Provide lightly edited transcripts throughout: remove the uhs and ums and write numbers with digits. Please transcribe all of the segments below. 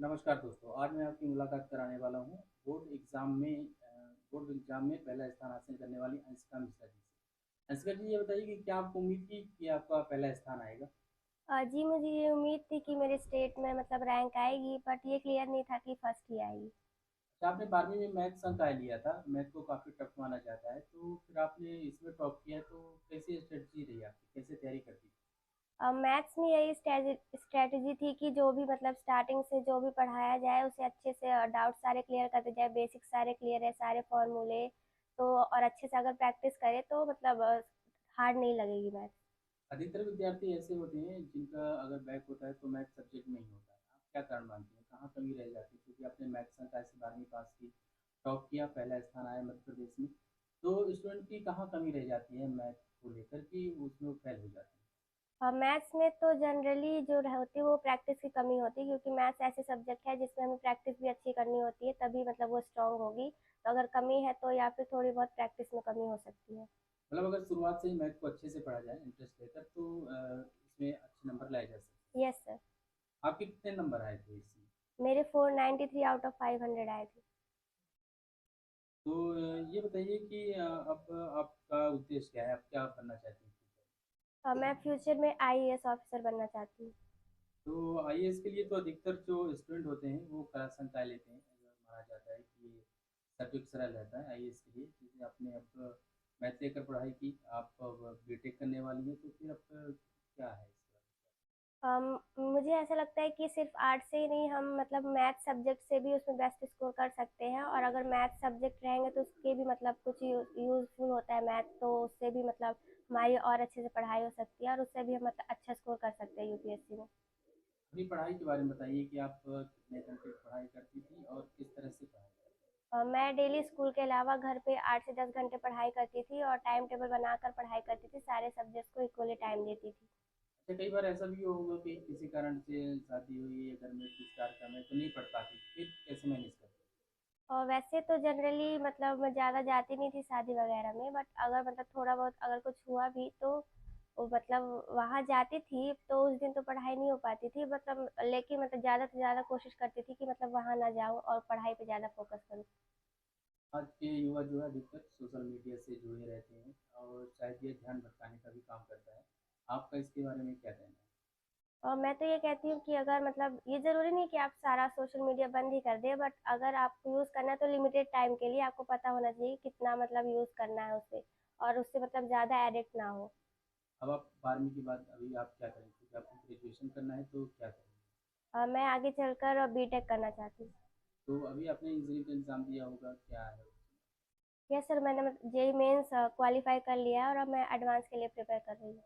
नमस्कार दोस्तों, आज मैं आपकी मुलाकात कराने वाला हूँ बोर्ड एग्ज़ाम में पहला स्थान हासिल करने वाली अंशिका मिश्रा जी से। अंशिका जी, ये बताइए कि क्या आपको उम्मीद थी कि आपका पहला स्थान आएगा? जी, मुझे ये उम्मीद थी कि मेरे स्टेट में मतलब रैंक आएगी, बट ये क्लियर नहीं था कि फर्स्ट ही आएगी। अच्छा, आपने 12वीं में मैथ्स अंक आय लिया था। मैथ को काफ़ी टफ माना जाता है, तो फिर आपने इसमें टॉप किया, तो कैसी स्ट्रेटजी रही आपकी? कैसे तैयारी करती थी? मैथ्स में यही स्ट्रेटजी थी कि जो भी मतलब स्टार्टिंग से जो भी पढ़ाया जाए उसे अच्छे से डाउट सारे क्लियर करते जाए, बेसिक सारे क्लियर है, सारे फॉर्मूले तो और अच्छे से अगर प्रैक्टिस करे तो मतलब हार्ड नहीं लगेगी मैथ्स। अधिकतर विद्यार्थी ऐसे होते हैं जिनका अगर बैक होता है तो मैथ सब्जेक्ट में ही होता है। आप क्या कारण मानते हैं, कहाँ कमी रह जाती है? क्योंकि आपने मैथ्स संकाय से 12वीं पास की, टॉप किया, पहला स्थान आया मध्य प्रदेश में। तो स्टूडेंट की कहाँ कमी रह जाती है मैथ को लेकर कि उसमें वो फेल हो जाते हैं? और मैथ्स में तो जनरली जो होती है वो प्रैक्टिस की कमी होती है, क्योंकि मैथ्स ऐसे सब्जेक्ट है जिसमें हमें प्रैक्टिस भी अच्छी करनी होती है, तभी मतलब वो स्ट्रांग होगी। तो अगर कमी है तो या फिर थोड़ी बहुत प्रैक्टिस में कमी हो सकती है। मतलब अगर शुरुआत से ही मैथ को अच्छे से पढ़ा जाए इंटरेस्ट लेकर, तो इसमें अच्छे नंबर लाए जा सकते यस सर। हैं। आपके कितने नंबर आए थे इसमें? मेरे 493 आउट ऑफ 500 आए थे। तो ये बताइए कि अब आपका उद्देश्य क्या है? आप क्या बनना चाहते हैं? और मैं फ्यूचर में आईएएस ऑफिसर बनना चाहती हूँ। तो आईएएस के लिए तो अधिकतर जो स्टूडेंट होते हैं वो कला संकाय लेते हैं। अगर माना जाता है कि ये सब्जेक्ट सरल रहता है आईएएस के लिए। जैसे आपने अब मैथ लेकर पढ़ाई की, आप अब बीटेक करने वाली हैं, तो फिर अब क्या है इसका? मुझे ऐसा लगता है कि सिर्फ आर्ट से ही नहीं, हम मतलब मैथ सब्जेक्ट से भी उसमें बेस्ट स्कोर कर सकते हैं, और अगर मैथ सब्जेक्ट रहेंगे तो उसके भी मतलब कुछ यूजफुल होता है मैथ, तो उससे भी मतलब हमारी और अच्छे से पढ़ाई हो सकती है और उससे भी हम मतलब अच्छा स्कोर कर सकते हैं यूपीएससी में। अपनी पढ़ाई के बारे में बताइए कि आप कितने घंटे पढ़ाई करती थी और किस तरह से पढ़ाई करती मैं डेली स्कूल के अलावा घर पे 8 से 10 घंटे पढ़ाई करती थी और टाइम टेबल बनाकर पढ़ाई करती थी, सारे सब्जेक्ट्स को इक्वली टाइम देती थी। थी? अच्छा, कई बार ऐसा भी होगा कि किसी कारण से शादी हुई या घर में कुछ कार्यक्रम है तो नहीं पढ़ पाती, फिर कैसे मैनेज करते? और वैसे तो जनरली मतलब मैं ज़्यादा जाती नहीं थी शादी वगैरह में, बट अगर मतलब थोड़ा बहुत अगर कुछ हुआ भी तो वो मतलब वहाँ जाती थी, तो उस दिन तो पढ़ाई नहीं हो पाती थी मतलब, लेकिन मतलब ज़्यादा से ज़्यादा कोशिश करती थी कि मतलब वहाँ ना जाऊँ और पढ़ाई पे ज़्यादा फोकस करूँ। आज के युवा जो है अधिकतर सोशल मीडिया से जुड़े रहते हैं और शायद ये ध्यान भटकाने का भी काम करता है। आपका इसके बारे में क्या कहना है? और मैं तो ये कहती हूँ कि अगर मतलब ये ज़रूरी नहीं कि आप सारा सोशल मीडिया बंद ही कर दें, बट अगर आपको यूज़ करना है तो लिमिटेड टाइम के लिए आपको पता होना चाहिए कितना मतलब यूज़ करना है उसे, और उससे मतलब ज़्यादा एडिक्ट ना हो। अब आप 12वीं के बाद अभी आप क्या करेंगे? क्योंकि आपको ग्रेजुएशन करना है, तो क्या करेंगे? मैं आगे चलकर बीटेक करना चाहती हूँ। तो अभी आपने इंजीनियरिंग का एग्ज़ाम दिया होगा, क्या है? यस सर, मैंने जेई मेंस क्वालिफाई कर लिया है और अब मैं एडवांस के लिए प्रिपेयर कर रही हूँ।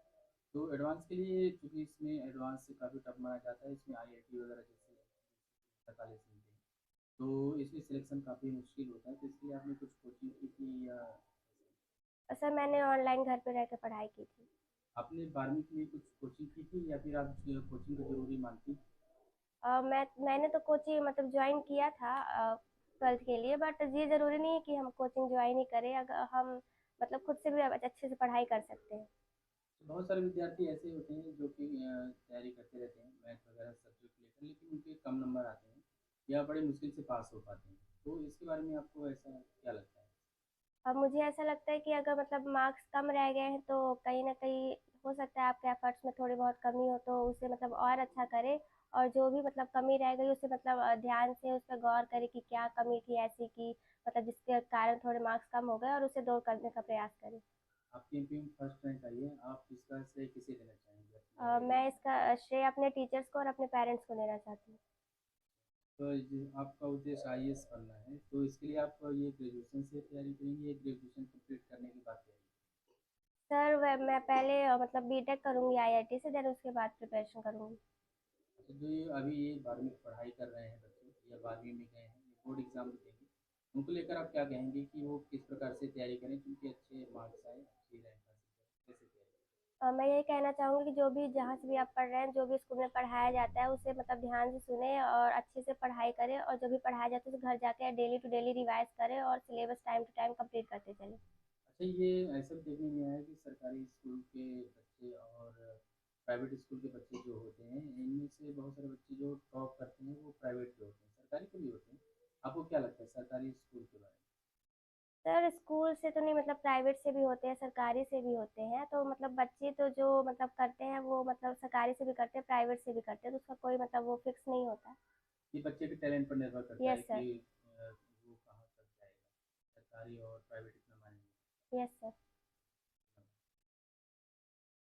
तो एडवांस के लिए, चूँकि इसमें एडवांस से काफ़ी टफ माना जाता है, इसमें आईआईटी वगैरह जैसे कॉलेज मिलते हैं, तो इसमें सिलेक्शन काफ़ी मुश्किल होता है, तो इसके लिए आपने कुछ कोचिंग की थी या सर मैंने ऑनलाइन घर पे रह के पढ़ाई की थी। आपने 12वीं के लिए कुछ कोचिंग की थी, या फिर आप कोचिंग को ज़रूरी मानती? मैंने तो कोचिंग मतलब ज्वाइन किया था 12th के लिए, बट ये ज़रूरी नहीं है कि हम कोचिंग ज्वाइन ही करें, अगर हम मतलब खुद से भी अच्छे से पढ़ाई कर सकते हैं। बहुत सारे विद्यार्थी ऐसे होते हैं जो कि तैयारी करते रहते हैं मैथ वगैरह सब्जेक्ट लेकर, लेकिन उनके कम नंबर आते हैं या बड़े मुश्किल से पास हो पाते हैं। तो इसके बारे में आपको ऐसा क्या लगता है? अब मुझे ऐसा लगता है कि अगर मतलब मार्क्स कम रह गए हैं तो कहीं ना कहीं हो सकता है आपके एफर्ट्स में थोड़ी बहुत कमी हो, तो उसे मतलब और अच्छा करे, और जो भी मतलब कमी रह गई उसे मतलब ध्यान से उस पर गौर करे कि क्या कमी थी ऐसी की मतलब जिसके कारण थोड़े मार्क्स कम हो गए, और उसे दूर करने का प्रयास करे। आपकी एमपी में फर्स्ट रैंक आई है, आप इसका श्रेय किसे देना चाहेंगे? अपने आईआईटी मैं इसका श्रेय अपने टीचर्स को और अपने पेरेंट्स को देना चाहती हूँ। तो आपका उद्देश्य आईएएस बनना है, तो इसके लिए आप ये ग्रेजुएशन से तैयारी करेंगे या ग्रेजुएशन कंप्लीट करने के बाद तैयारी? सर मैं पहले मतलब बीटेक करूंगी आईआईटी से, देन उसके बाद प्रिपरेशन करूंगी। अच्छा, जो ये अभी ये 12वीं की पढ़ाई कर रहे हैं बच्चे या 12वीं में गए हैं, ये बोर्ड एग्जाम देंगे, उनको लेकर आप क्या कहेंगे कि वो किस प्रकार से तैयारी करें, क्योंकि अच्छे मार्क्स आए, अच्छी रैंक हासिल करें, कैसे तैयारी मैं यही कहना चाहूंगी कि जो भी जहाँ से भी आप पढ़ रहे हैं, जो भी स्कूल में पढ़ाया जाता है उसे मतलब ध्यान से सुने और अच्छे से पढ़ाई करें, और जो भी पढ़ाया जाता है उसे घर जाके डेली टू डेली रिवाइज करें और syllabus time to time complete करते चलें। अच्छा, ये ऐसा भी देखने में आया है कि सरकारी स्कूल के बच्चे और प्राइवेट स्कूल के बच्चे जो होते हैं, इनमें से बहुत सारे बच्चे जो टॉप करते हैं वो प्राइवेट के होते हैं। सर स्कूल से तो नहीं, मतलब प्राइवेट से भी होते हैं, सरकारी से भी होते हैं, तो मतलब बच्चे तो जो मतलब करते हैं वो मतलब सरकारी से भी करते हैं, प्राइवेट से भी करते हैं, तो उसका कोई मतलब वो फिक्स नहीं होता। ये बच्चे के टैलेंट पर निर्भर करता है यस सर। कि वो कहाँ तक जाएगा, सरकारी और प्राइवेट इतना मायने नहीं। Yes sir.